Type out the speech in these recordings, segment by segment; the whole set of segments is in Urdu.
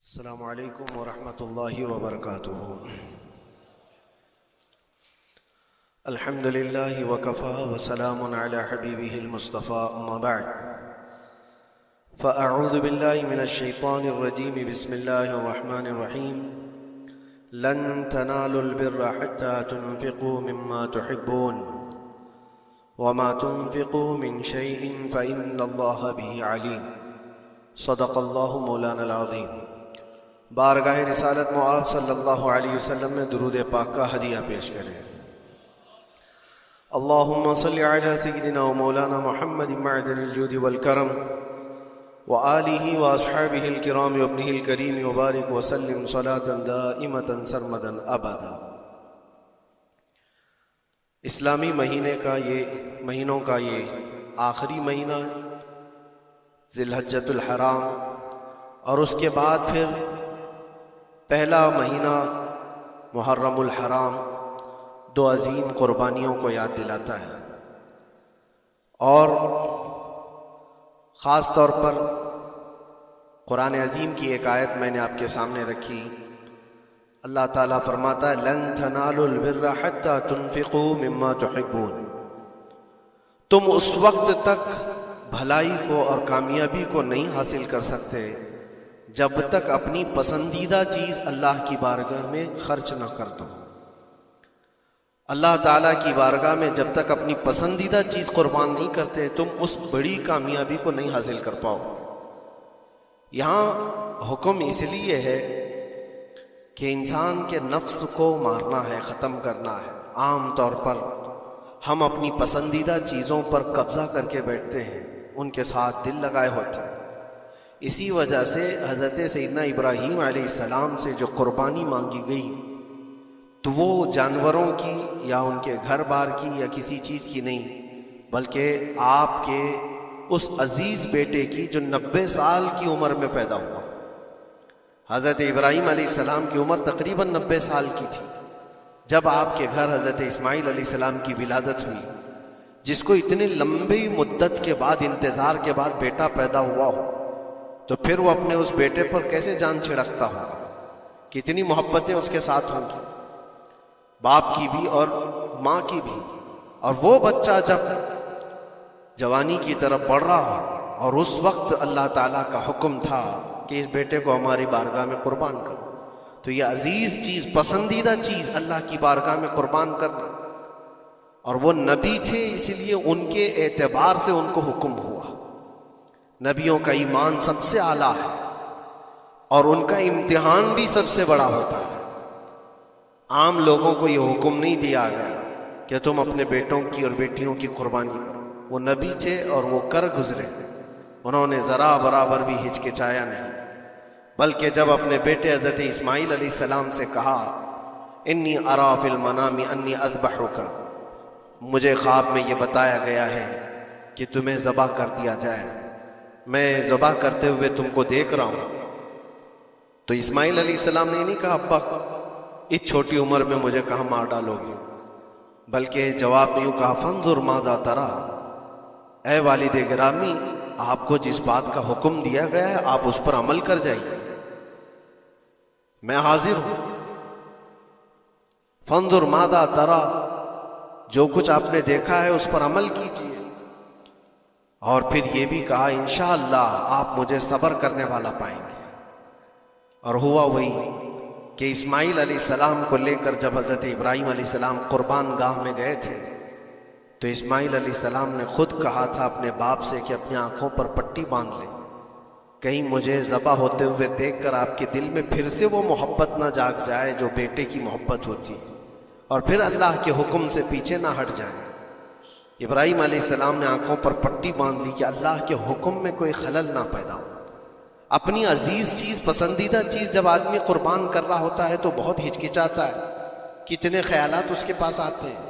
السلام علیکم ورحمۃ اللہ وبرکاتہ۔ الحمد للہ وکفا وسلام علی حبیبہ المصطفیٰ، اما بعد فاعوذ باللہ من الشیطان الرجیم، بسم اللہ الرحمن الرحیم۔ لن تنالوا البر حتى تنفقوا مما تحبون وما تنفقوا من شیء فإن اللہ به علیم۔ صدق اللہ مولانا العظیم۔ بارگاہ رسالت معاب صلی اللہ علیہ وسلم میں درود پاک کا ہدیہ پیش کریں۔ اللہم صلی علی سیدنا و مولانا محمد معدن الجود والکرم وآلہ واصحابہ الکرام وابنہ الکریم وبارک وسلم صلاة دائمة سرمدا ابدا۔ اسلامی مہینوں کا یہ آخری مہینہ ذی الحجۃ الحرام، اور اس کے بعد پھر پہلا مہینہ محرم الحرام دو عظیم قربانیوں کو یاد دلاتا ہے، اور خاص طور پر قرآن عظیم کی ایک آیت میں نے آپ کے سامنے رکھی۔ اللہ تعالیٰ فرماتا ہے لن تنالوا البر حتى تنفقوا مما تحبون، تم اس وقت تک بھلائی کو اور کامیابی کو نہیں حاصل کر سکتے جب تک اپنی پسندیدہ چیز اللہ کی بارگاہ میں خرچ نہ کر دو۔ اللہ تعالیٰ کی بارگاہ میں جب تک اپنی پسندیدہ چیز قربان نہیں کرتے، تم اس بڑی کامیابی کو نہیں حاصل کر پاؤ۔ یہاں حکم اس لیے ہے کہ انسان کے نفس کو مارنا ہے، ختم کرنا ہے۔ عام طور پر ہم اپنی پسندیدہ چیزوں پر قبضہ کر کے بیٹھتے ہیں، ان کے ساتھ دل لگائے ہوتے ہیں۔ اسی وجہ سے حضرت سیدنا ابراہیم علیہ السلام سے جو قربانی مانگی گئی تو وہ جانوروں کی یا ان کے گھر بار کی یا کسی چیز کی نہیں، بلکہ آپ کے اس عزیز بیٹے کی جو 90 سال کی عمر میں پیدا ہوا۔ حضرت ابراہیم علیہ السلام کی عمر تقریباً 90 سال کی تھی جب آپ کے گھر حضرت اسماعیل علیہ السلام کی ولادت ہوئی، جس کو اتنی لمبی مدت کے بعد، انتظار کے بعد بیٹا پیدا ہوا ہو تو پھر وہ اپنے اس بیٹے پر کیسے جان چھڑکتا ہوگا، کتنی محبتیں اس کے ساتھ ہوں گی، باپ کی بھی اور ماں کی بھی۔ اور وہ بچہ جب جوانی کی طرف بڑھ رہا ہو اور اس وقت اللہ تعالیٰ کا حکم تھا کہ اس بیٹے کو ہماری بارگاہ میں قربان کرو، تو یہ عزیز چیز، پسندیدہ چیز اللہ کی بارگاہ میں قربان کرنا، اور وہ نبی تھے اس لیے ان کے اعتبار سے ان کو حکم ہوا۔ نبیوں کا ایمان سب سے اعلیٰ ہے اور ان کا امتحان بھی سب سے بڑا ہوتا ہے۔ عام لوگوں کو یہ حکم نہیں دیا گیا کہ تم اپنے بیٹوں کی اور بیٹیوں کی قربانی کرو۔ وہ نبی تھے اور وہ کر گزرے، انہوں نے ذرا برابر بھی ہچکچایا نہیں، بلکہ جب اپنے بیٹے حضرت اسماعیل علیہ السلام سے کہا انی ارا فی المنام انی اذبحک، مجھے خواب میں یہ بتایا گیا ہے کہ تمہیں ذبح کر دیا جائے، میں ذبح کرتے ہوئے تم کو دیکھ رہا ہوں، تو اسماعیل علیہ السلام نے نہیں کہا ابا اس چھوٹی عمر میں مجھے کہاں مار ڈالو گے، بلکہ جواب میں یوں کہا فانظر ماذا ترى، اے والد گرامی آپ کو جس بات کا حکم دیا گیا ہے آپ اس پر عمل کر جائیے، میں حاضر ہوں۔ فانظر ماذا ترى، جو کچھ آپ نے دیکھا ہے اس پر عمل کیجیے۔ اور پھر یہ بھی کہا انشاءاللہ آپ مجھے صبر کرنے والا پائیں گے۔ اور ہوا وہی کہ اسماعیل علیہ السلام کو لے کر جب حضرت ابراہیم علیہ السلام قربان گاہ میں گئے تھے تو اسماعیل علیہ السلام نے خود کہا تھا اپنے باپ سے کہ اپنی آنکھوں پر پٹی باندھ لیں، کہیں مجھے ذبح ہوتے ہوئے دیکھ کر آپ کے دل میں پھر سے وہ محبت نہ جاگ جائے جو بیٹے کی محبت ہوتی ہے، اور پھر اللہ کے حکم سے پیچھے نہ ہٹ جائیں۔ ابراہیم علیہ السلام نے آنکھوں پر پٹی باندھ لی کہ اللہ کے حکم میں کوئی خلل نہ پیدا ہو۔ اپنی عزیز چیز، پسندیدہ چیز جب آدمی قربان کر رہا ہوتا ہے تو بہت ہچکچاتا ہے، کتنے خیالات اس کے پاس آتے ہیں۔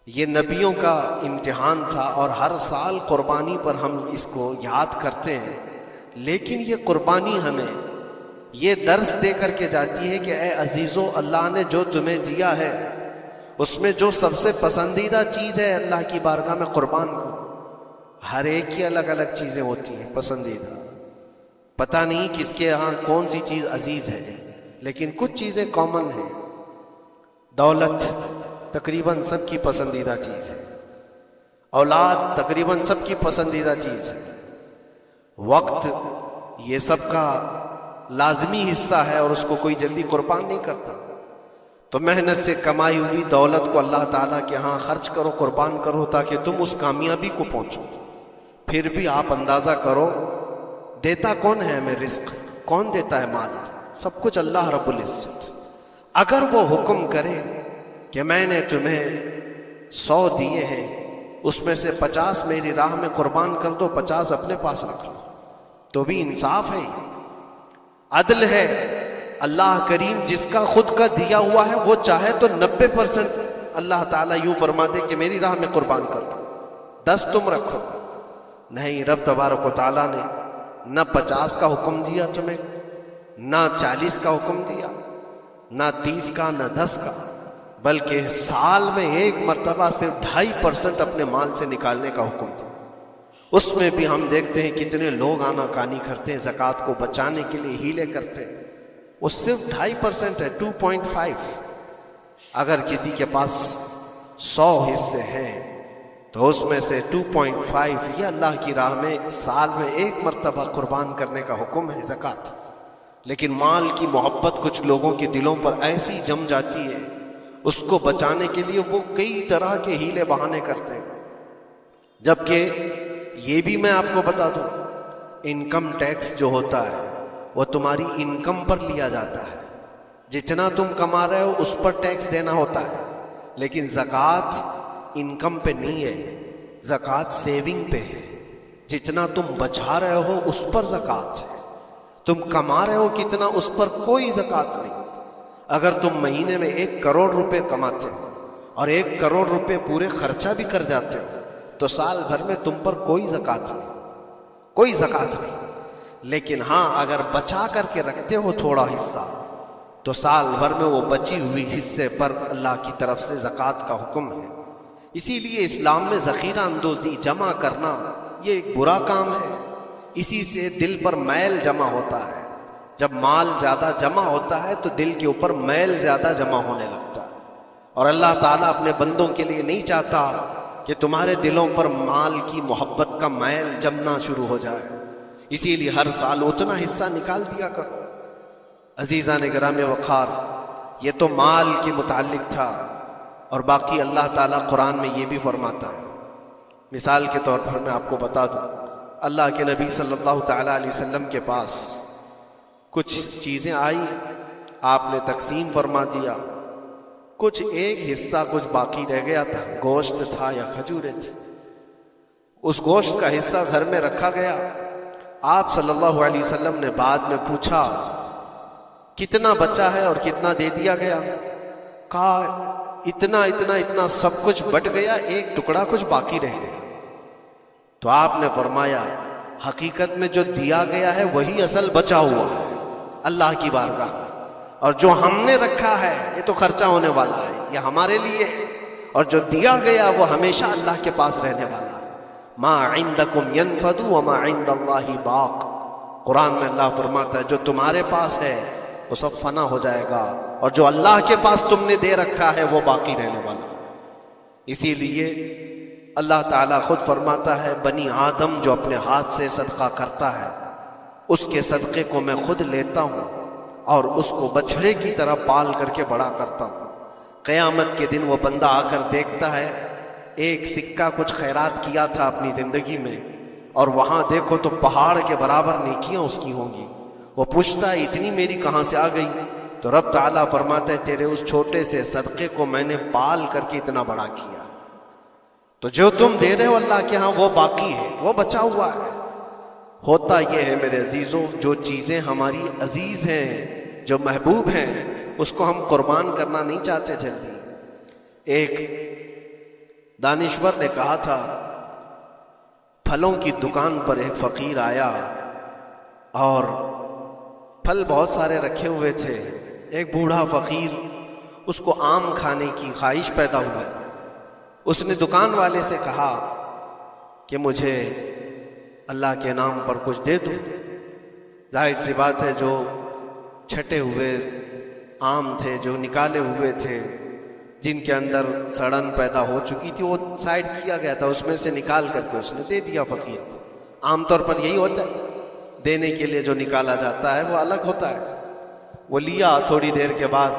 یہ نبیوں کا امتحان تھا، اور ہر سال قربانی پر ہم اس کو یاد کرتے ہیں، لیکن یہ قربانی ہمیں یہ درس دے کر کے جاتی ہے کہ اے عزیزو، اللہ نے جو تمہیں دیا ہے اس میں جو سب سے پسندیدہ چیز ہے اللہ کی بارگاہ میں قربان کرو۔ ہر ایک کی الگ الگ چیزیں ہوتی ہیں پسندیدہ، پتہ نہیں کس کے یہاں کون سی چیز عزیز ہے، لیکن کچھ چیزیں کامن ہیں۔ دولت تقریباً سب کی پسندیدہ چیز ہے، اولاد تقریباً سب کی پسندیدہ چیز ہے، وقت یہ سب کا لازمی حصہ ہے اور اس کو کوئی جلدی قربان نہیں کرتا۔ تو محنت سے کمائی ہوئی دولت کو اللہ تعالیٰ کے ہاں خرچ کرو، قربان کرو، تاکہ تم اس کامیابی کو پہنچو۔ پھر بھی آپ اندازہ کرو دیتا کون ہے ہمیں رزق، کون دیتا ہے مال؟ سب کچھ اللہ رب العزت۔ اگر وہ حکم کرے کہ میں نے تمہیں 100 دیے ہیں، اس میں سے 50 میری راہ میں قربان کر دو، 50 اپنے پاس رکھ لو، تو بھی انصاف ہے، عدل ہے۔ اللہ کریم جس کا خود کا دیا ہوا ہے وہ چاہے تو 90% اللہ تعالیٰ یوں فرما دے کہ میری راہ میں قربان کر دو، 10 تم رکھو۔ نہیں، رب تبارک و تعالیٰ نے نہ 50 کا حکم دیا تمہیں، نہ 40 کا حکم دیا، نہ 30 کا، نہ 10 کا، بلکہ سال میں ایک مرتبہ صرف 2.5% اپنے مال سے نکالنے کا حکم دیا۔ اس میں بھی ہم دیکھتے ہیں کتنے لوگ آنا کانی کرتے ہیں، زکوٰۃ کو بچانے کے لیے ہیلے کرتے ہیں۔ وہ صرف 2.5% ہے، 2.5۔ اگر کسی کے پاس 100 حصے ہیں تو اس میں سے 2.5 یہ اللہ کی راہ میں سال میں ایک مرتبہ قربان کرنے کا حکم ہے، زکوٰۃ۔ لیکن مال کی محبت کچھ لوگوں کے دلوں پر ایسی جم جاتی ہے، اس کو بچانے کے لیے وہ کئی طرح کے ہیلے بہانے کرتے ہیں۔ جبکہ یہ بھی میں آپ کو بتا دوں، انکم ٹیکس جو ہوتا ہے وہ تمہاری انکم پر لیا جاتا ہے، جتنا تم کما رہے ہو اس پر ٹیکس دینا ہوتا ہے، لیکن زکوٰۃ انکم پہ نہیں ہے، زکوٰۃ سیونگ پہ ہے۔ جتنا تم بچا رہے ہو اس پر زکوٰۃ ہے، تم کما رہے ہو کتنا اس پر کوئی زکوٰۃ نہیں۔ اگر تم مہینے میں 1 کروڑ روپے کماتے ہو اور 1 کروڑ روپے پورے خرچہ بھی کر جاتے ہو تو سال بھر میں تم پر کوئی زکوٰۃ نہیں، کوئی زکوٰۃ نہیں۔ لیکن ہاں اگر بچا کر کے رکھتے ہو تھوڑا حصہ تو سال بھر میں وہ بچی ہوئی حصے پر اللہ کی طرف سے زکوٰۃ کا حکم ہے۔ اسی لیے اسلام میں ذخیرہ اندوزی جمع کرنا یہ ایک برا کام ہے، اسی سے دل پر میل جمع ہوتا ہے۔ جب مال زیادہ جمع ہوتا ہے تو دل کے اوپر میل زیادہ جمع ہونے لگتا ہے، اور اللہ تعالیٰ اپنے بندوں کے لیے نہیں چاہتا کہ تمہارے دلوں پر مال کی محبت کا میل جمنا شروع ہو جائے۔ اسی لیے ہر سال اتنا حصہ نکال دیا کرو۔ عزیزان گرامی وقار، یہ تو مال کے متعلق تھا، اور باقی اللہ تعالیٰ قرآن میں یہ بھی فرماتا ہے۔ مثال کے طور پر میں آپ کو بتا دوں، اللہ کے نبی صلی اللہ تعالیٰ علیہ وسلم کے پاس کچھ چیزیں آئی، آپ نے تقسیم فرما دیا، کچھ ایک حصہ کچھ باقی رہ گیا تھا، گوشت تھا یا کھجوریں تھی۔ اس گوشت کا حصہ گھر میں رکھا گیا۔ آپ صلی اللہ علیہ وسلم نے بعد میں پوچھا کتنا بچا ہے اور کتنا دے دیا گیا؟ کہا اتنا سب کچھ بٹ گیا، ایک ٹکڑا کچھ باقی رہ گیا۔ تو آپ نے فرمایا حقیقت میں جو دیا گیا ہے وہی اصل بچا ہوا ہے اللہ کی بارگاہ میں، اور جو ہم نے رکھا ہے یہ تو خرچہ ہونے والا ہے، یہ ہمارے لیے، اور جو دیا گیا وہ ہمیشہ اللہ کے پاس رہنے والا ہے۔ ما عندکم ینفد وما عند اللہ باق، قرآن میں اللہ فرماتا ہے جو تمہارے پاس ہے وہ سب فنا ہو جائے گا، اور جو اللہ کے پاس تم نے دے رکھا ہے وہ باقی رہنے والا ہے۔ اسی لیے اللہ تعالیٰ خود فرماتا ہے بنی آدم جو اپنے ہاتھ سے صدقہ کرتا ہے اس کے صدقے کو میں خود لیتا ہوں اور اس کو بچھڑے کی طرح پال کر کے بڑا کرتا ہوں۔ قیامت کے دن وہ بندہ آ کر دیکھتا ہے ایک سکہ کچھ خیرات کیا تھا اپنی زندگی میں، اور وہاں دیکھو تو پہاڑ کے برابر نیکیاں اس کی ہوں گی۔ وہ پوچھتا ہے اتنی میری کہاں سے آ گئی؟ تو رب تعالیٰ فرماتا ہے تیرے اس چھوٹے سے صدقے کو میں نے پال کر کے اتنا بڑا کیا۔ تو جو تم دے رہے ہو اللہ کے ہاں وہ باقی ہے، وہ بچا ہوا ہے۔ ہوتا یہ ہے میرے عزیزوں، جو چیزیں ہماری عزیز ہیں، جو محبوب ہیں، اس کو ہم قربان کرنا نہیں چاہتے جلدی۔ ایک دانشور نے کہا تھا پھلوں کی دکان پر ایک فقیر آیا اور پھل بہت سارے رکھے ہوئے تھے۔ ایک بوڑھا فقیر، اس کو آم کھانے کی خواہش پیدا ہوئی۔ اس نے دکان والے سے کہا کہ مجھے اللہ کے نام پر کچھ دے دو، ظاہر سی بات ہے جو چھٹے ہوئے آم تھے، جو نکالے ہوئے تھے، جن کے اندر سڑن پیدا ہو چکی تھی، وہ سائڈ کیا گیا تھا، اس میں سے نکال کر کے اس نے دے دیا فقیر کو۔ عام طور پر یہی ہوتا ہے، دینے کے لیے جو نکالا جاتا ہے وہ الگ ہوتا ہے۔ وہ لیا، تھوڑی دیر کے بعد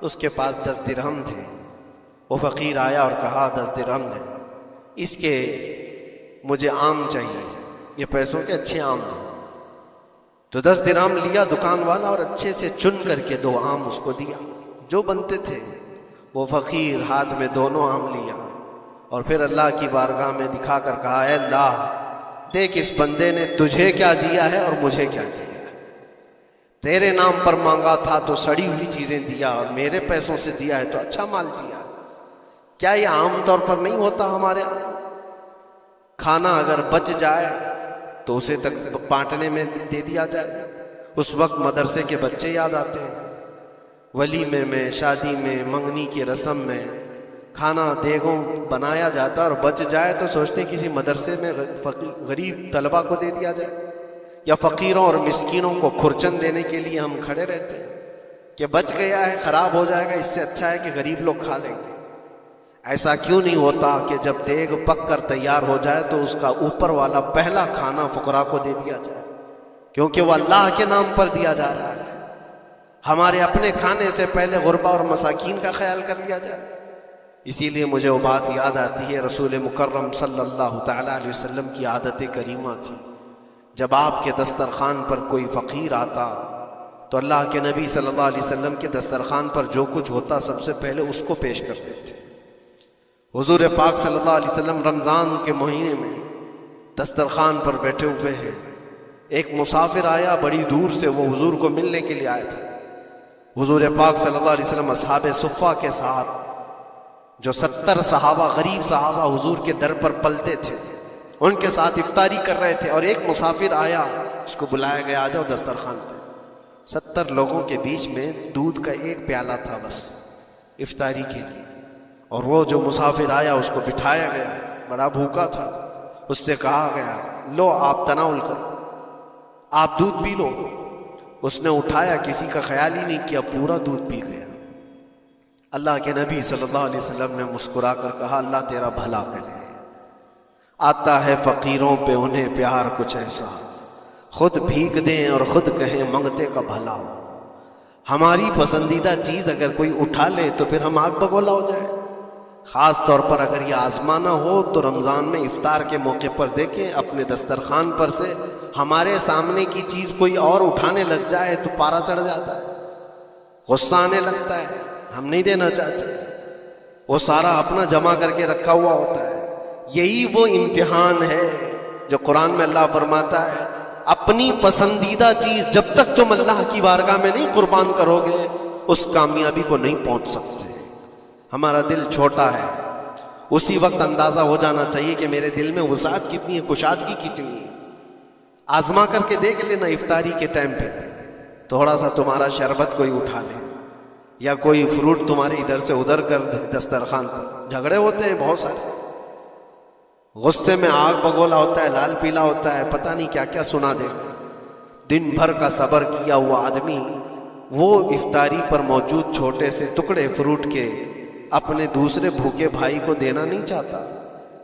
اس کے پاس 10 درہم تھے۔ وہ فقیر آیا اور کہا 10 درہم ہے، اس کے مجھے آم چاہیے، یہ پیسوں کے اچھے آم ہیں۔ تو 10 درہم لیا دکان والا اور اچھے سے چن کر کے 2 آم اس کو دیا جو بنتے تھے۔ وہ فقیر ہاتھ میں دونوں آم لیا اور پھر اللہ کی بارگاہ میں دکھا کر کہا، اے اللہ، دیکھ اس بندے نے تجھے کیا دیا ہے اور مجھے کیا دیا ہے۔ تیرے نام پر مانگا تھا تو سڑی ہوئی چیزیں دیا، اور میرے پیسوں سے دیا ہے تو اچھا مال دیا۔ کیا یہ عام طور پر نہیں ہوتا ہمارے ہاں؟ کھانا اگر بچ جائے تو اسے تک بانٹنے میں دے دیا جائے۔ اس وقت مدرسے کے بچے یاد آتے ہیں، ولیمے میں، شادی میں، منگنی کی رسم میں کھانا دیگوں بنایا جاتا اور بچ جائے تو سوچتے ہیں کسی مدرسے میں غریب طلبہ کو دے دیا جائے، یا فقیروں اور مسکینوں کو کھرچن دینے کے لیے ہم کھڑے رہتے ہیں کہ بچ گیا ہے، خراب ہو جائے گا، اس سے اچھا ہے کہ غریب لوگ کھا لیں گے۔ ایسا کیوں نہیں ہوتا کہ جب دیگ پک کر تیار ہو جائے تو اس کا اوپر والا پہلا کھانا فقراء کو دے دیا جائے، کیونکہ وہ اللہ کے نام پر دیا جا رہا ہے۔ ہمارے اپنے کھانے سے پہلے غربا اور مساکین کا خیال کر لیا جائے۔ اسی لیے مجھے وہ بات یاد آتی ہے، رسول مکرم صلی اللہ تعالیٰ علیہ وسلم کی عادت کریمہ تھی، جب آپ کے دسترخوان پر کوئی فقیر آتا تو اللہ کے نبی صلی اللہ علیہ وسلم کے دسترخوان پر جو کچھ ہوتا سب سے پہلے اس کو پیش کر دیتے۔ حضور پاک صلی اللہ علیہ وسلم رمضان کے مہینے میں دسترخوان پر بیٹھے ہوئے ہیں، ایک مسافر آیا بڑی دور سے، وہ حضور کو ملنے کے لیے آیا تھا۔ حضور پاک صلی اللہ علیہ وسلم اصحاب صفہ کے ساتھ، جو 70 صحابہ، غریب صحابہ حضور کے در پر پلتے تھے، ان کے ساتھ افطاری کر رہے تھے، اور ایک مسافر آیا، اس کو بلایا گیا، آ جاؤ دسترخوان پہ۔ 70 لوگوں کے بیچ میں دودھ کا ایک پیالہ تھا بس افطاری کے لیے، اور وہ جو مسافر آیا اس کو بٹھایا گیا، بڑا بھوکا تھا، اس سے کہا گیا لو آپ تناول کرو، آپ دودھ پی لو۔ اس نے اٹھایا، کسی کا خیال ہی نہیں کیا، پورا دودھ پی گیا۔ اللہ کے نبی صلی اللہ علیہ وسلم نے مسکرا کر کہا، اللہ تیرا بھلا کرے، آتا ہے فقیروں پہ انہیں پیار کچھ ایسا، خود بھیگ دیں اور خود کہیں منگتے کا بھلا ہو۔ ہماری پسندیدہ چیز اگر کوئی اٹھا لے تو پھر ہم آگ بگولا ہو جائے۔ خاص طور پر اگر یہ آزمانا ہو تو رمضان میں افطار کے موقع پر دیکھیں، اپنے دسترخوان پر سے ہمارے سامنے کی چیز کوئی اور اٹھانے لگ جائے تو پارا چڑھ جاتا ہے، غصہ آنے لگتا ہے، ہم نہیں دینا چاہتے، وہ سارا اپنا جمع کر کے رکھا ہوا ہوتا ہے۔ یہی وہ امتحان ہے جو قرآن میں اللہ فرماتا ہے، اپنی پسندیدہ چیز جب تک تم اللہ کی بارگاہ میں نہیں قربان کرو گے اس کامیابی کو نہیں پہنچ سکتے۔ ہمارا دل چھوٹا ہے، اسی وقت اندازہ ہو جانا چاہیے کہ میرے دل میں وسعت کتنی ہے، کشادگی کتنی ہے۔ آزما کر کے دیکھ لینا، افطاری کے ٹائم پہ تھوڑا سا تمہارا شربت کوئی اٹھا لے، یا کوئی فروٹ تمہارے ادھر سے ادھر کر دے دسترخوان پر۔ جھگڑے ہوتے ہیں بہت سارے، غصے میں آگ بگولا ہوتا ہے، لال پیلا ہوتا ہے، پتہ نہیں کیا کیا سنا دے گا۔ دن بھر کا صبر کیا ہوا آدمی وہ افطاری پر موجود چھوٹے سے ٹکڑے فروٹ کے اپنے دوسرے بھوکے بھائی کو دینا نہیں چاہتا،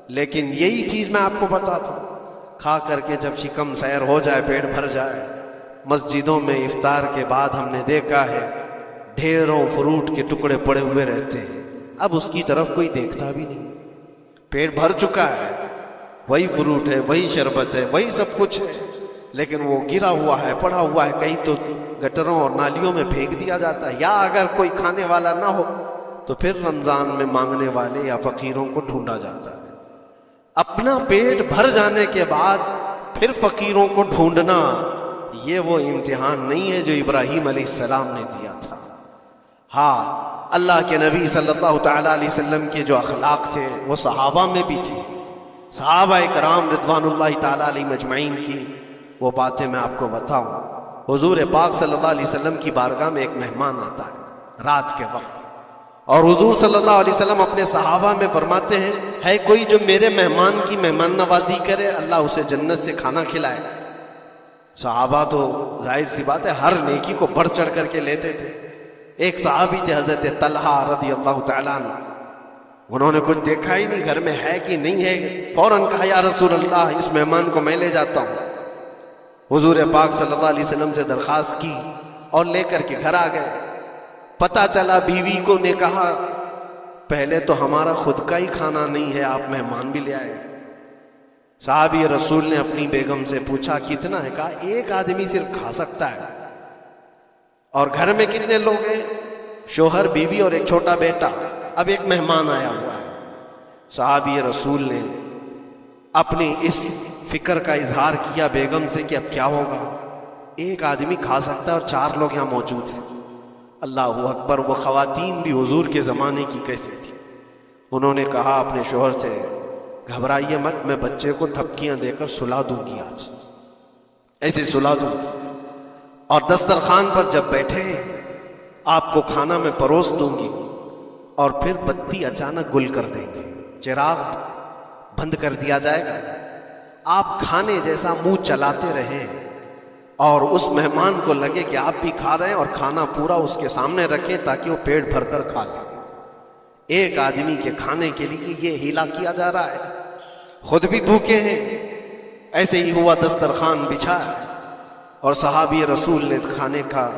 لیکن یہی چیز میں آپ کو بتاتا ہوں، کھا کر کے جب شکم سیر ہو جائے، پیٹ بھر جائے، مسجدوں میں افطار کے بعد ہم نے دیکھا ہے ڈھیروں فروٹ کے ٹکڑے پڑے ہوئے رہتے ہیں، اب اس کی طرف کوئی دیکھتا بھی نہیں، پیٹ بھر چکا ہے، وہی فروٹ ہے، وہی شربت ہے، وہی سب کچھ ہے، لیکن وہ گرا ہوا ہے، پڑا ہوا ہے، کہیں تو گٹروں اور نالیوں میں پھینک دیا جاتا ہے، یا اگر کوئی کھانے والا نہ ہو تو پھر رمضان میں مانگنے والے یا فقیروں کو ڈھونڈا جاتا ہے۔ اپنا پیٹ بھر جانے کے بعد پھر فقیروں کو ڈھونڈنا، یہ وہ امتحان نہیں ہے جو ابراہیم علیہ السلام نے دیا تھا۔ ہاں، اللہ کے نبی صلی اللہ تعالیٰ علیہ وسلم کے جو اخلاق تھے وہ صحابہ میں بھی تھی۔ صحابہ کرام رضوان اللہ تعالیٰ علیہ مجمعین کی وہ باتیں میں آپ کو بتاؤں۔ حضور پاک صلی اللہ علیہ وسلم کی بارگاہ میں ایک مہمان آتا ہے رات کے وقت، اور حضور صلی اللہ علیہ وسلم اپنے صحابہ میں فرماتے ہیں، ہے کوئی جو میرے مہمان کی مہمان نوازی کرے، اللہ اسے جنت سے کھانا کھلائے۔ صحابہ تو ظاہر سی بات ہے ہر نیکی کو بڑھ چڑھ کر کے لیتے تھے. ایک صحابی تھے حضرت طلحہ رضی اللہ تعالیٰ عنہ، انہوں نے کچھ دیکھا ہی نہیں گھر میں ہے کہ نہیں ہے، فوراً کہا یا رسول اللہ اس مہمان کو میں لے جاتا ہوں. حضور پاک صلی اللہ علیہ وسلم سے درخواست کی اور لے کر کے گھر آ گئے. پتہ چلا بیوی کو نے کہا پہلے تو ہمارا خود کا ہی کھانا نہیں ہے، آپ مہمان بھی لے آئے. صحابی رسول نے اپنی بیگم سے پوچھا کتنا ہے؟ کہا ایک آدمی صرف کھا سکتا ہے. اور گھر میں کتنے لوگ ہیں؟ شوہر، بیوی اور ایک چھوٹا بیٹا. اب ایک مہمان آیا ہوا ہے. صحابی رسول نے اپنی اس فکر کا اظہار کیا بیگم سے کہ اب کیا ہوگا، ایک آدمی کھا سکتا ہے اور 4 لوگ یہاں موجود ہیں. اللہ اکبر. وہ خواتین بھی حضور کے زمانے کی کیسی تھی. انہوں نے کہا اپنے شوہر سے گھبرائیے مت، میں بچے کو تھپکیاں دے کر سلا دوں گی، آج ایسے سلا دوں گی، اور دسترخوان پر جب بیٹھے آپ کو کھانا میں پروس دوں گی، اور پھر بتی اچانک گل کر دیں گے، چراغ بند کر دیا جائے گا، آپ کھانے جیسا منہ چلاتے رہیں اور اس مہمان کو لگے کہ آپ بھی کھا رہے ہیں، اور کھانا پورا اس کے سامنے رکھیں تاکہ وہ پیٹ بھر کر کھا لے. ایک آدمی کے کھانے کے لیے یہ ہیلا کیا جا رہا ہے، خود بھی بھوکے ہیں. ایسے ہی ہوا، دسترخوان بچھا اور صحابی رسول نے کھانے کا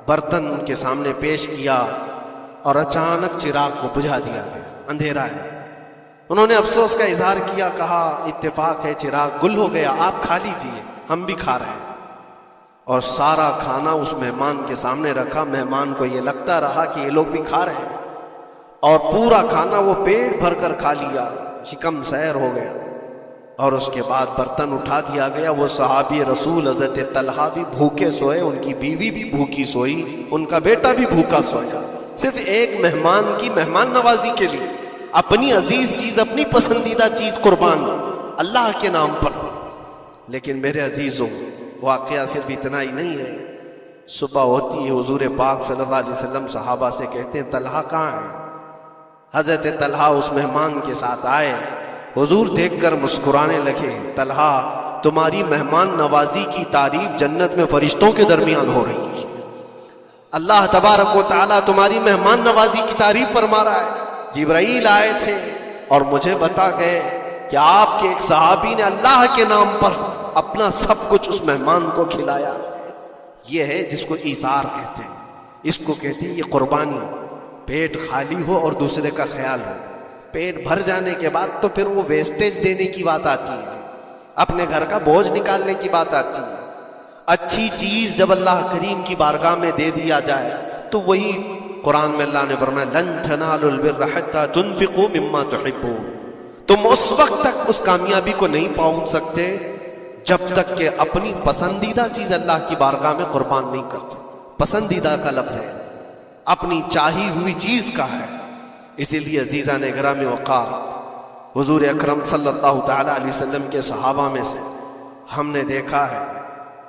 برتن ان کے سامنے پیش کیا اور اچانک چراغ کو بجھا دیا گیا، اندھیرا ہے. انہوں نے افسوس کا اظہار کیا، کہا اتفاق ہے چراغ گل ہو گیا، آپ کھا لیجئے، ہم بھی کھا رہے ہیں. اور سارا کھانا اس مہمان کے سامنے رکھا. مہمان کو یہ لگتا رہا کہ یہ لوگ بھی کھا رہے ہیں، اور پورا کھانا وہ پیٹ بھر کر کھا لیا، شکم سیر ہو گیا. اور اس کے بعد برتن اٹھا دیا گیا. وہ صحابی رسول حضرت طلحہ بھی بھوکے سوئے، ان کی بیوی بھی بھوکی سوئی، ان کا بیٹا بھی بھوکا سویا، صرف ایک مہمان کی مہمان نوازی کے لیے اپنی عزیز چیز، اپنی پسندیدہ چیز قربان اللہ کے نام پر. لیکن میرے عزیزوں، واقعہ صرف اتنا ہی نہیں ہے. صبح ہوتی ہے، حضور پاک صلی اللہ علیہ وسلم صحابہ سے کہتے ہیں طلحہ کہاں ہے؟ حضرت طلحہ اس مہمان کے ساتھ آئے. حضور دیکھ کر مسکرانے لگے. طلحہ تمہاری مہمان نوازی کی تعریف جنت میں فرشتوں کے درمیان ہو رہی ہے. اللہ تبارک و تعالیٰ تمہاری مہمان نوازی کی تعریف فرما رہا ہے. جبرائیل آئے تھے اور مجھے بتا گئے کہ آپ کے ایک صحابی نے اللہ کے نام پر اپنا سب کچھ اس مہمان کو کھلایا. یہ ہے جس کو ایثار کہتے ہیں، اس کو کہتے ہیں یہ قربانی. پیٹ خالی ہو اور دوسرے کا خیال ہو. پیٹ بھر جانے کے بعد تو پھر وہ ویسٹیج دینے کی بات آتی ہے، اپنے گھر کا بوجھ نکالنے کی بات آتی ہے. اچھی چیز جب اللہ کریم کی بارگاہ میں دے دیا جائے تو وہی قرآن میں اللہ نے فرمایا لن تنالوا البر حتى تنفقوا مما تحبون. تم اس وقت تک اس کامیابی کو نہیں پہنچ سکتے جب تک کہ اپنی پسندیدہ چیز اللہ کی بارگاہ میں قربان نہیں کرتے. پسندیدہ کا لفظ ہے، اپنی چاہی ہوئی چیز کا ہے. اسی لیے عزیزان گرامی وقار، حضور اکرم صلی اللہ تعالی علیہ وسلم کے صحابہ میں سے ہم نے دیکھا ہے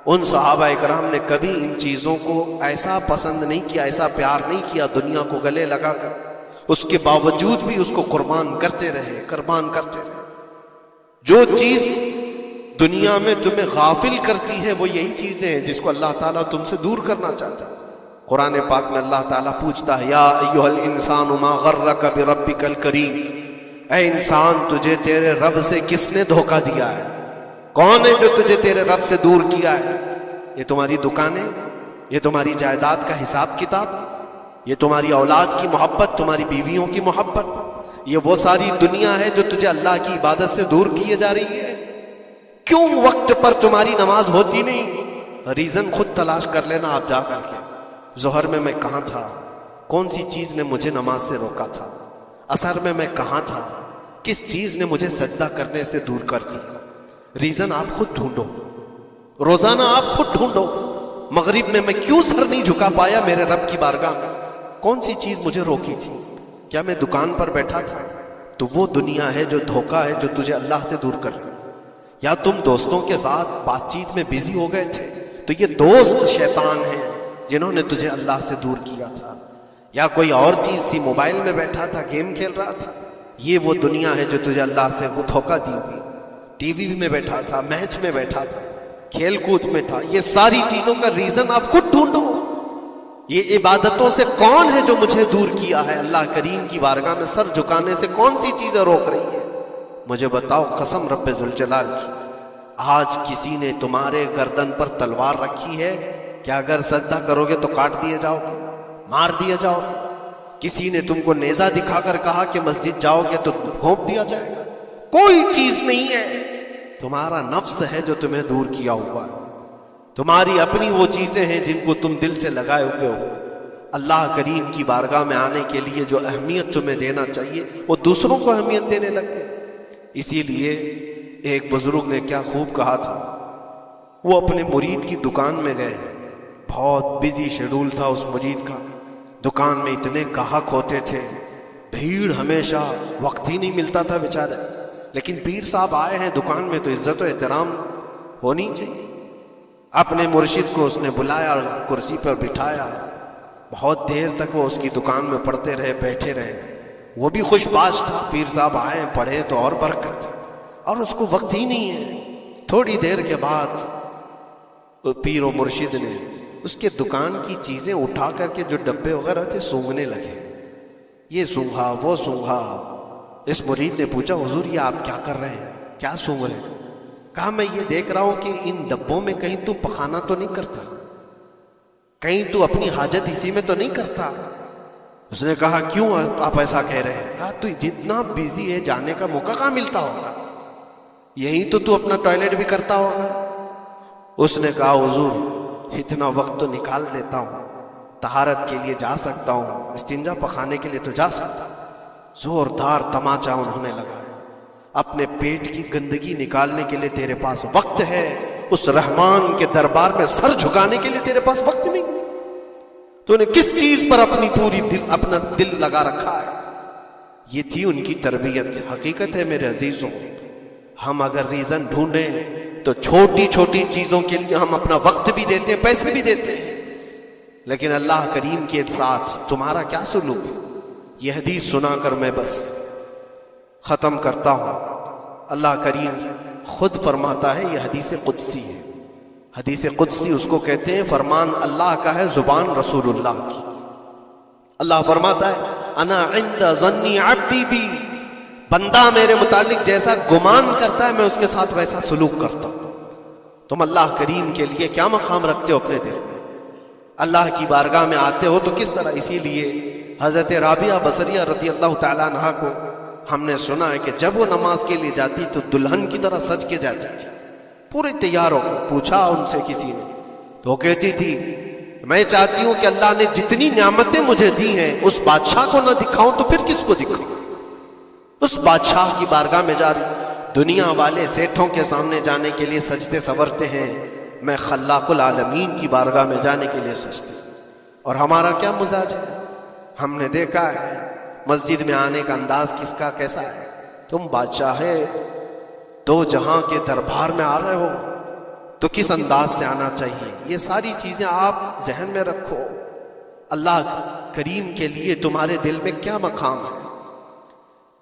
ان صحابہ اکرام نے کبھی ان چیزوں کو ایسا پسند نہیں کیا، ایسا پیار نہیں کیا دنیا کو گلے لگا کر. اس کے باوجود بھی اس کو قربان کرتے رہے، قربان کرتے رہے. جو چیز دنیا میں تمہیں غافل کرتی ہے وہ یہی چیزیں ہیں جس کو اللہ تعالیٰ تم سے دور کرنا چاہتا ہے. قرآن پاک میں اللہ تعالیٰ پوچھتا ہے یا ایھا الانسان ما غرک بربک الکریم، اے انسان تجھے تیرے رب سے کس نے دھوکہ دیا ہے؟ کون ہے جو تجھے تیرے رب سے دور کیا ہے؟ یہ تمہاری دکانیں، یہ تمہاری جائیداد کا حساب کتاب، یہ تمہاری اولاد کی محبت، تمہاری بیویوں کی محبت، یہ وہ ساری دنیا ہے جو تجھے اللہ کی عبادت سے دور کیے جا رہی ہے. کیوں وقت پر تمہاری نماز ہوتی نہیں؟ ریزن خود تلاش کر لینا آپ جا کر کے. ظہر میں میں کہاں تھا؟ کون سی چیز نے مجھے نماز سے روکا تھا؟ عصر میں کہاں تھا؟ کس چیز نے مجھے سجدہ کرنے سے دور کر دیا؟ ریزن آپ خود ڈھونڈو، روزانہ آپ خود ڈھونڈو. مغرب میں کیوں سر نہیں جھکا پایا میرے رب کی بارگاہ میں؟ کون سی چیز مجھے روکی تھی؟ کیا میں دکان پر بیٹھا تھا؟ تو وہ دنیا ہے جو دھوکہ ہے جو تجھے اللہ سے دور کر رہی ہے. یا تم دوستوں کے ساتھ بات چیت میں بزی ہو گئے تھے تو یہ دوست شیطان ہیں جنہوں نے تجھے اللہ سے دور کیا تھا. یا کوئی اور چیز تھی، موبائل میں بیٹھا تھا، گیم کھیل رہا تھا، یہ وہ دنیا ہے جو تجھے اللہ سے وہ دھوکہ دی ہوئی. ٹی وی میں بیٹھا تھا، میچ میں بیٹھا تھا، کھیل کود میں تھا. یہ ساری چیزوں کا ریزن آپ خود ڈھونڈو. یہ عبادتوں سے کون ہے جو مجھے دور کیا ہے؟ اللہ کریم کی بارگاہ میں سر جھکانے سے کون سی چیزیں روک رہی ہیں؟ مجھے بتاؤ قسم رب ذوالجلال کی. آج کسی نے تمہارے گردن پر تلوار رکھی ہے کہ اگر سجدہ کرو گے تو کاٹ دیے جاؤ گے، مار دیے جاؤ گے؟ کسی نے تم کو نیزہ دکھا کر کہا کہ مسجد جاؤ گے تو گھونپ دیا جائے گا؟ کوئی چیز نہیں ہے. تمہارا نفس ہے جو تمہیں دور کیا ہوا ہے. تمہاری اپنی وہ چیزیں ہیں جن کو تم دل سے لگائے ہوئے ہو. اللہ کریم کی بارگاہ میں آنے کے لیے جو اہمیت تمہیں دینا چاہیے وہ دوسروں کو اہمیت دینے لگ گئے. اسی لیے ایک بزرگ نے کیا خوب کہا تھا. وہ اپنے مرید کی دکان میں گئے. بہت بزی شیڈول تھا اس مرید کا. دکان میں اتنے گاہک ہوتے تھے، بھیڑ، ہمیشہ وقت ہی نہیں ملتا تھا بیچارے. لیکن پیر صاحب آئے ہیں دکان میں تو عزت و احترام ہونی چاہیے. اپنے مرشد کو اس نے بلایا، کرسی پر بٹھایا. بہت دیر تک وہ اس کی دکان میں پڑھتے رہے، بیٹھے رہے. وہ بھی خوش باش تھا، پیر صاحب آئے پڑھے تو اور برکت، اور اس کو وقت ہی نہیں ہے. تھوڑی دیر کے بعد پیر و مرشد نے اس کے دکان کی چیزیں اٹھا کر کے جو ڈبے وغیرہ تھے سونگھنے لگے. یہ سونگھا وہ سونگھا. اس مرید نے پوچھا حضور یہ آپ کیا کر رہے ہیں، کیا سونگھ رہے ہیں؟ کہا میں یہ دیکھ رہا ہوں کہ ان ڈبوں میں کہیں تو پخانہ تو نہیں کرتا، کہیں تو اپنی حاجت اسی میں تو نہیں کرتا. اس نے کہا کیوں آپ ایسا کہہ رہے ہیں؟ کہا تو جتنا بیزی ہے جانے کا موقع کہاں ملتا ہوگا، یہی تو اپنا ٹوائلٹ بھی کرتا ہوگا. اس نے کہا حضور اتنا وقت تو نکال لیتا ہوں، طہارت کے لیے جا سکتا ہوں، استنجا پخانے کے لیے تو جا سکتا ہوں. زوردار تماچا انہوں نے لگایا. اپنے پیٹ کی گندگی نکالنے کے لیے تیرے پاس وقت ہے، اس رحمان کے دربار میں سر جھکانے کے لیے تیرے پاس وقت نہیں. تو نے کس چیز پر اپنا دل لگا رکھا ہے؟ یہ تھی ان کی تربیت. حقیقت ہے میرے عزیزوں، ہم اگر ریزن ڈھونڈیں تو چھوٹی چھوٹی چیزوں کے لیے ہم اپنا وقت بھی دیتے ہیں، پیسے بھی دیتے ہیں. لیکن اللہ کریم کے ساتھ تمہارا کیا سلوک ہے؟ یہ حدیث سنا کر میں بس ختم کرتا ہوں. اللہ کریم خود فرماتا ہے، یہ حدیث قدسی ہے. حدیث قدسی اس کو کہتے ہیں، فرمان اللہ کا ہے، زبان رسول اللہ کی. اللہ فرماتا ہے انا عند ظنی عبدی بی، بندہ میرے متعلق جیسا گمان کرتا ہے میں اس کے ساتھ ویسا سلوک کرتا ہوں. تم اللہ کریم کے لیے کیا مقام رکھتے ہو اپنے دل میں؟ اللہ کی بارگاہ میں آتے ہو تو کس طرح؟ اسی لیے حضرت رابعہ بصریہ رضی اللہ تعالیٰ عنہا کو ہم نے سنا ہے کہ جب وہ نماز کے لیے جاتی تو دلہن کی طرح سج کے جاتی تھی، پورے تیار ہو. پوچھا ان سے کسی نے تو وہ کہتی تھی میں چاہتی ہوں کہ اللہ نے جتنی نعمتیں مجھے دی ہیں اس بادشاہ کو نہ دکھاؤں تو پھر کس کو دکھاؤں؟ اس بادشاہ کی بارگاہ میں جا رہی. دنیا والے سیٹھوں کے سامنے جانے کے لیے سجدے سورتے ہیں، میں خلاق العالمین کی بارگاہ میں جانے کے لیے سجدے. اور ہمارا کیا مزاج ہے؟ ہم نے دیکھا ہے مسجد میں آنے کا انداز کس کا کیسا ہے. تم بادشاہ دو جہاں کے دربار میں آ رہے ہو تو کس انداز سے آنا چاہیے؟ یہ ساری چیزیں آپ ذہن میں رکھو. اللہ کریم کے لیے تمہارے دل میں کیا مقام ہے؟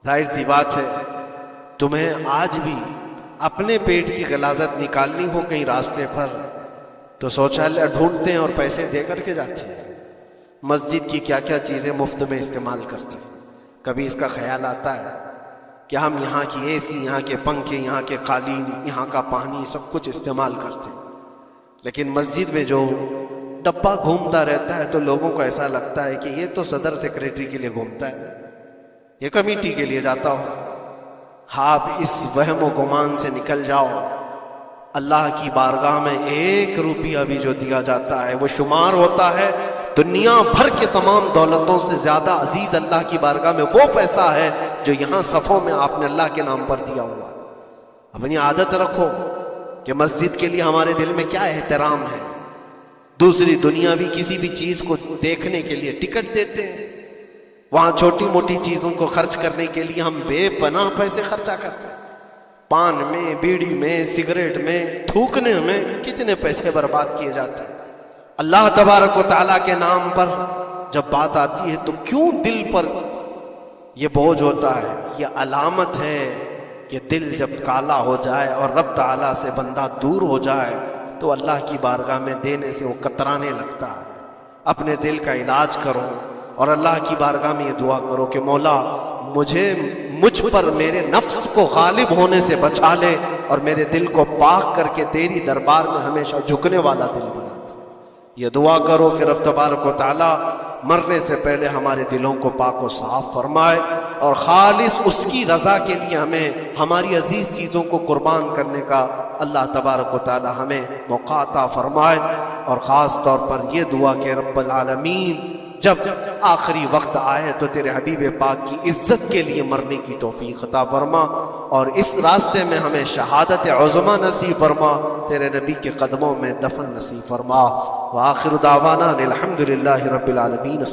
ظاہر سی بات ہے تمہیں آج بھی اپنے پیٹ کی غلاظت نکالنی ہو کہیں راستے پر تو شوچالیہ ڈھونڈتے ہیں اور پیسے دے کر کے جاتے ہیں. مسجد کی کیا کیا چیزیں مفت میں استعمال کرتے ہیں. کبھی اس کا خیال آتا ہے کہ ہم یہاں کی اے سی، یہاں کے پنکھے، یہاں کے قالین، یہاں کا پانی سب کچھ استعمال کرتے ہیں، لیکن مسجد میں جو ڈبہ گھومتا رہتا ہے تو لوگوں کو ایسا لگتا ہے کہ یہ تو صدر سیکریٹری کے لیے گھومتا ہے، یہ کمیٹی کے لیے جاتا ہو. آپ اس وہم و گمان سے نکل جاؤ. اللہ کی بارگاہ میں 1 روپیہ بھی جو دیا جاتا ہے وہ شمار ہوتا ہے دنیا بھر کے تمام دولتوں سے زیادہ عزیز اللہ کی بارگاہ میں وہ پیسہ ہے جو یہاں صفوں میں آپ نے اللہ کے نام پر دیا ہوا. اپنی عادت رکھو کہ مسجد کے لیے ہمارے دل میں کیا احترام ہے. دوسری دنیاوی کسی بھی چیز کو دیکھنے کے لیے ٹکٹ دیتے ہیں، وہاں چھوٹی موٹی چیزوں کو خرچ کرنے کے لیے ہم بے پناہ پیسے خرچہ کرتے ہیں. پان میں، بیڑی میں، سگریٹ میں، تھوکنے میں کتنے پیسے برباد کیے جاتے ہیں. اللہ تبارک و تعالیٰ کے نام پر جب بات آتی ہے تو کیوں دل پر یہ بوجھ ہوتا ہے؟ یہ علامت ہے کہ دل جب کالا ہو جائے اور رب تعالیٰ سے بندہ دور ہو جائے تو اللہ کی بارگاہ میں دینے سے وہ کترانے لگتا ہے۔ اپنے دل کا علاج کرو اور اللہ کی بارگاہ میں یہ دعا کرو کہ مولا مجھ پر میرے نفس کو غالب ہونے سے بچا لے اور میرے دل کو پاک کر کے تیری دربار میں ہمیشہ جھکنے والا دل بنا دے۔ یہ دعا کرو کہ رب تبارک و تعالی مرنے سے پہلے ہمارے دلوں کو پاک و صاف فرمائے اور خالص اس کی رضا کے لیے ہمیں ہماری عزیز چیزوں کو قربان کرنے کا اللہ تبارک و تعالی ہمیں موقع عطا فرمائے۔ اور خاص طور پر یہ دعا کہ رب العالمین جب آخری وقت آئے تو تیرے حبیب پاک کی عزت کے لیے مرنے کی توفیق عطا فرما اور اس راستے میں ہمیں شہادت عظمی نصیب فرما، تیرے نبی کے قدموں میں دفن نصیب فرما۔ وآخر دعوانا الحمدللہ رب العالمین۔